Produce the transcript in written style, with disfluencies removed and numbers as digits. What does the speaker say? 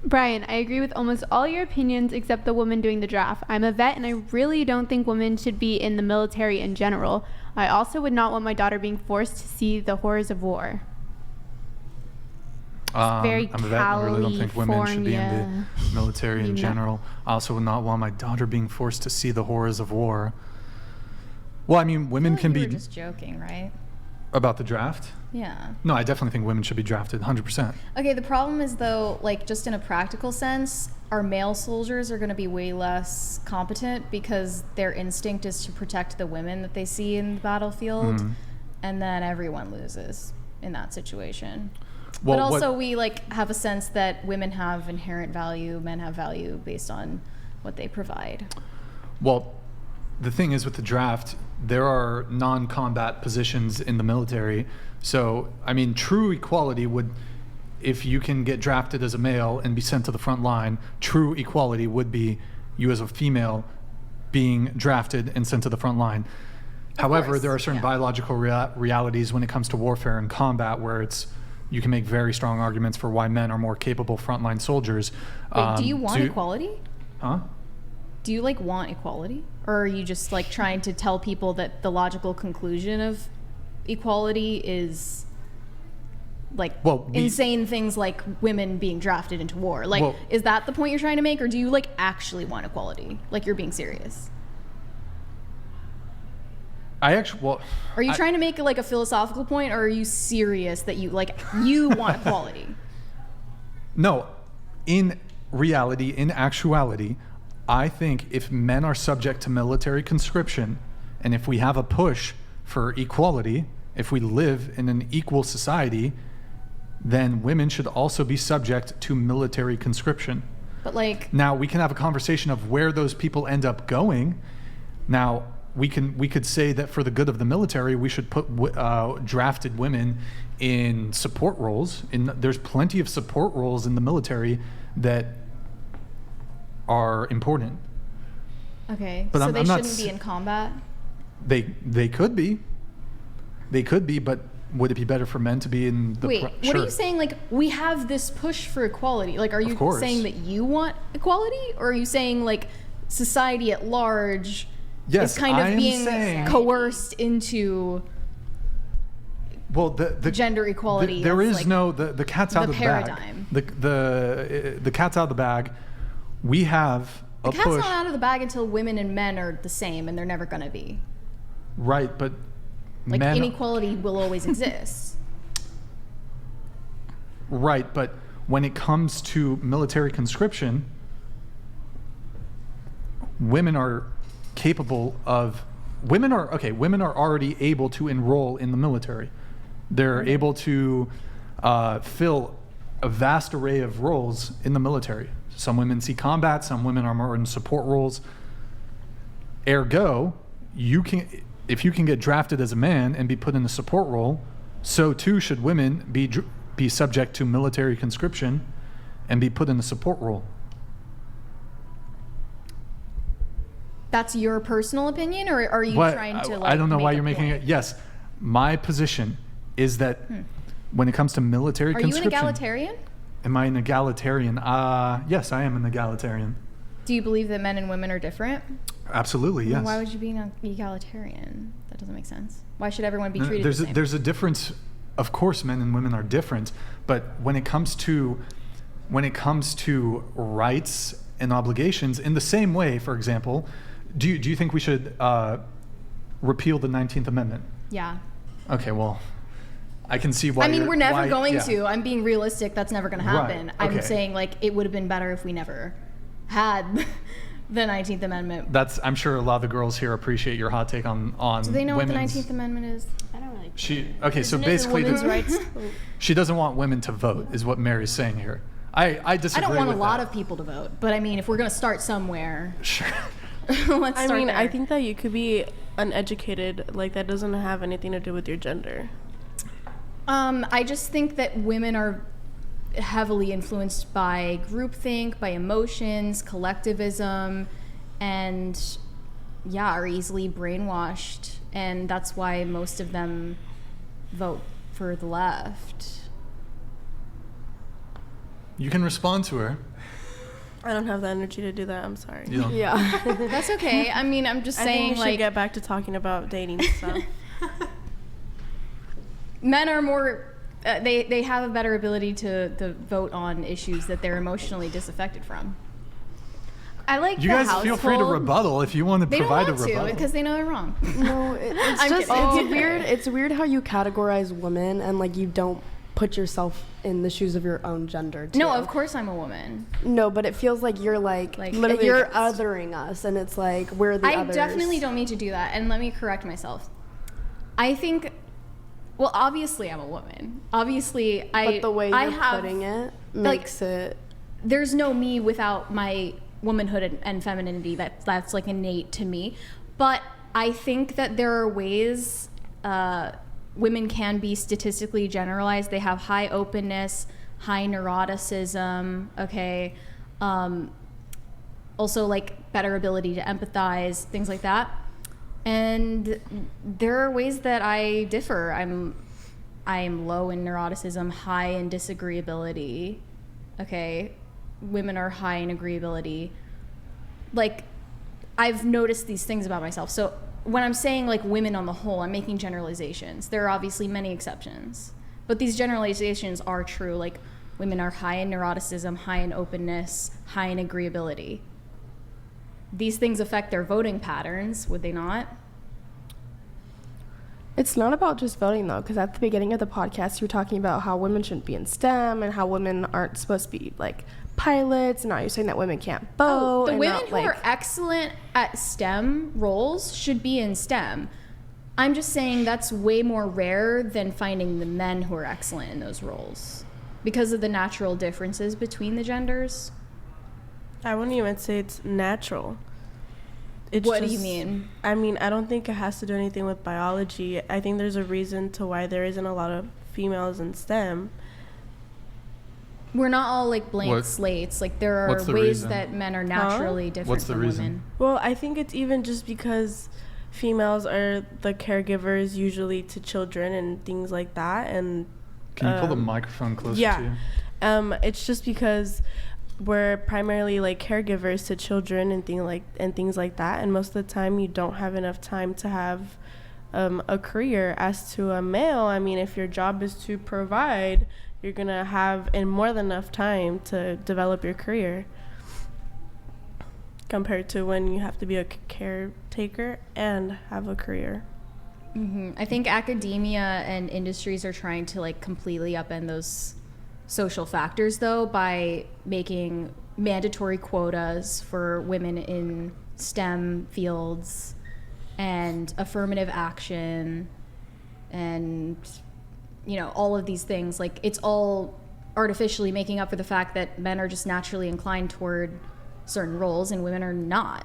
Brian, I agree with almost all your opinions except the woman doing the draft. I'm a vet and I really don't think women should be in the military in general. I also would not want my daughter being forced to see the horrors of war. Very I'm a vet and I really don't think women should be in the military in general. I also would not want my daughter being forced to see the horrors of war. Well, I mean, women can be... You were just joking, right? About the draft? Yeah. No, I definitely think women should be drafted 100%. Okay, the problem is, though, like, just in a practical sense, our male soldiers are going to be way less competent because their instinct is to protect the women that they see in the battlefield, and then everyone loses in that situation. Well, but also, we, like, have a sense that women have inherent value, men have value based on what they provide. Well, the thing is with the draft, there are non-combat positions in the military. So, I mean, true equality would, if you can get drafted as a male and be sent to the front line, true equality would be you as a female being drafted and sent to the front line. However, there are certain biological realities when it comes to warfare and combat where it's, you can make very strong arguments for why men are more capable frontline soldiers. Wait, do you want equality? Huh? Do you, like, want equality? Or are you just, like, trying to tell people that the logical conclusion of equality is, like, insane things like women being drafted into war? Like, is that the point you're trying to make? Or do you, like, actually want equality? Like, you're being serious? Are you trying to make, like, a philosophical point? Or are you serious that you, like, you want equality? No. In reality, in actuality, I think if men are subject to military conscription, and if we have a push for equality, if we live in an equal society, then women should also be subject to military conscription. But, like... Now, we can have a conversation of where those people end up going. Now, we could say that for the good of the military, we should put drafted women in support roles. There's plenty of support roles in the military that are important. Okay, but so they shouldn't be in combat? They could be. They could be, but would it be better for men to be in the... Wait, what are you saying? Like, we have this push for equality. Like, are you saying that you want equality? Or are you saying, like, society at large is kind of being coerced into... Well, the gender equality. There is like no... The cat's out of the paradigm. Bag. The cat's out of the bag. We have a push. The cat's not out of the bag until women and men are the same, and they're never going to be. Right, but like, inequality will always exist. Right, but when it comes to military conscription, women are capable of... Women are already able to enroll in the military. They're able to fill a vast array of roles in the military. Some women see combat, some women are more in support roles. Ergo, if you can get drafted as a man and be put in a support role, so too should women be subject to military conscription and be put in a support role. That's your personal opinion, or are you trying to, like, I don't know why you're making it. Yes, my position is that when it comes to military conscription... Are you an egalitarian? Am I an egalitarian? Yes, I am an egalitarian. Do you believe that men and women are different? Absolutely, yes. Why would you be an egalitarian? That doesn't make sense. Why should everyone be treated the same? There's a difference. Of course, men and women are different, but when it comes to rights and obligations, in the same way, for example, do you think we should repeal the 19th Amendment? Yeah. Okay, well, I can see why. I mean, we're never going to. I'm being realistic. That's never going to happen. Right. Okay. I'm saying, like, it would have been better if we never had the 19th Amendment. I'm sure a lot of the girls here appreciate your hot take on Do they know what the 19th Amendment is? I don't really. So basically, women's rights. She doesn't want women to vote, is what Mary's saying here. I disagree. I don't want with a lot of people to vote, but I mean, if we're going to start somewhere, sure. Let's start there. I think that you could be uneducated. Like, that doesn't have anything to do with your gender. I just think that women are heavily influenced by groupthink, by emotions, collectivism, and are easily brainwashed. And that's why most of them vote for the left. You can respond to her. I don't have the energy to do that. I'm sorry. You don't. Yeah. That's okay. I mean, I'm just I saying, think we should like, get back to talking about dating stuff. men are more, they have a better ability to vote on issues that they're emotionally disaffected from. I like You the guys feel free to household. rebuttal if you want to They don't provide want a rebuttal. to because they know they're wrong. No, it's I'm just kidding. it's weird. It's weird how you categorize women and like you don't put yourself in the shoes of your own gender. Too. No, of course I'm a woman. No, but it feels like you're like Literally you're against. othering us, and it's like we're the I others. definitely don't mean to do that, and let me correct myself. I think, well, obviously I'm a woman. Obviously, But the way you're I have, putting it like, makes it. there's no me without my womanhood and femininity. That's like innate to me. But I think that there are ways women can be statistically generalized. They have high openness, high neuroticism, okay? Also like better ability to empathize, things like that. And there are ways that I differ. I am low in neuroticism, high in disagreeability, okay? Women are high in agreeability. Like, I've noticed these things about myself. So when I'm saying like women on the whole, I'm making generalizations. There are obviously many exceptions, but these generalizations are true. Like, women are high in neuroticism, high in openness, high in agreeability. These things affect their voting patterns, would they not? It's not about just voting, though, because at the beginning of the podcast, you were talking about how women shouldn't be in STEM and how women aren't supposed to be, like, pilots, and now you're saying that women can't vote. The and women not, who like, are excellent at STEM roles should be in STEM. I'm just saying that's way more rare than finding the men who are excellent in those roles because of the natural differences between the genders. I wouldn't even say it's natural. What do you mean? I mean, I don't think it has to do anything with biology. I think there's a reason to why there isn't a lot of females in STEM. We're not all like blank What- slates. Like, there are what's the ways reason? that men are naturally different What's the from reason? women. Well, I think it's even just because females are the caregivers usually to children and things like that. And Can you pull the microphone closer yeah. to you? It's just because we're primarily like caregivers to children and things like that, and most of the time you don't have enough time to have a career. As to a male, I mean, if your job is to provide, you're gonna have more than enough time to develop your career compared to when you have to be a caretaker and have a career. I think academia and industries are trying to like completely upend those social factors, though, by making mandatory quotas for women in STEM fields and affirmative action and, you know, all of these things. Like, it's all artificially making up for the fact that men are just naturally inclined toward certain roles and women are not.